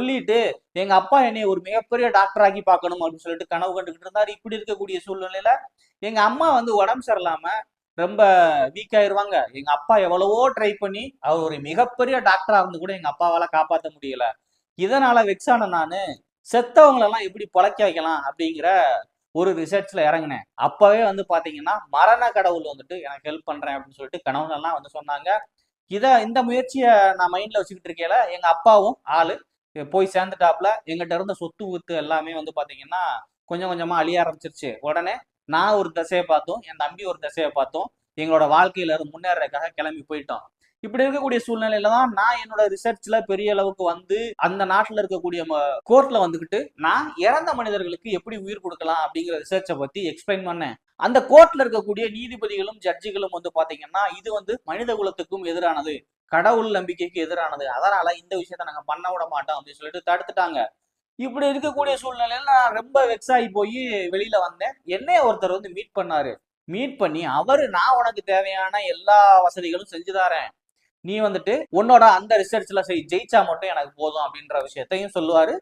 சொல்லிட்டு எங்க அப்பா என்னை ஒரு மிகப்பெரிய டாக்டர் ஆக்கி பார்க்கணும் அப்படின்னு சொல்லிட்டு கனவு கண்டுகிட்டு இருந்தாரு. இப்படி இருக்கக்கூடிய சூழ்நிலையில எங்க அம்மா வந்து உடம்பு சரியில்லாம ரொம்ப வீக் ஆயிருவாங்க. எங்க அப்பா எவ்வளவோ ட்ரை பண்ணி அவர் ஒரு மிகப்பெரிய டாக்டரா இருந்து கூட எங்க அப்பாவால காப்பாற்ற முடியல. இதனால வெக்ஸ் ஆன நானு செத்தவங்களெல்லாம் எப்படி பொழைக்க வைக்கலாம் அப்படிங்கிற ஒரு ரிசர்ச்ல இறங்கினேன். அப்பவே வந்து பாத்தீங்கன்னா மரண கடவுள் வந்துட்டு எனக்கு ஹெல்ப் பண்றேன் அப்படின்னு சொல்லிட்டு கனவுலலாம் வந்து சொன்னாங்க. இந்த முயற்சியை நான் மைண்ட்ல வச்சுக்கிட்டு இருக்கையில எங்க அப்பாவும் ஆளு போய் சேர்ந்துட்டாப்ல. எங்கிட்ட இருந்த சொத்து குத்து எல்லாமே வந்து பாத்தீங்கன்னா கொஞ்சம் கொஞ்சமா அழிய ஆரம்பிச்சிருச்சு. உடனே நான் ஒரு திசையை பார்த்தோம், என் தம்பி ஒரு திசையை பார்த்தோம். எங்களோட வாழ்க்கையில இருந்து முன்னேறதுக்காக கிளம்பி போயிட்டோம். இப்படி இருக்கக்கூடிய சூழ்நிலையில தான் நான் என்னோட ரிசர்ச்ல பெரிய அளவுக்கு வந்து அந்த நாட்டுல இருக்கக்கூடிய கோர்ட்ல வந்துகிட்டு நான் இறந்த மனிதர்களுக்கு எப்படி உயிர் கொடுக்கலாம் அப்படிங்கிற ரிசர்ச்சை பத்தி எக்ஸ்பிளைன் பண்ணேன். அந்த கோர்ட்ல இருக்கக்கூடிய நீதிபதிகளும் ஜட்ஜிகளும் வந்து பாத்தீங்கன்னா இது வந்து மனித குலத்துக்கும் எதிரானது, கடவுள் நம்பிக்கைக்கு எதிரானது, அதனால இந்த விஷயத்த நாங்க பண்ண விட மாட்டோம் அப்படின்னு சொல்லிட்டு தடுத்துட்டாங்க. இப்படி இருக்கக்கூடிய சூழ்நிலையில நான் ரொம்ப வெக்ஸ் ஆகி போய் வெளியில வந்தேன். என்னைய ஒருத்தர் வந்து மீட் பண்ணாரு. மீட் பண்ணி அவரு நான் உனக்கு தேவையான எல்லா வசதிகளும் செஞ்சு தரேன், நீ வந்துட்டு உன்னோட அந்த ரிசர்ச்ல ஜெயிச்சா மட்டும் எனக்கு போதும் அப்படின்ற விஷயத்தையும் சொல்லுவாரு.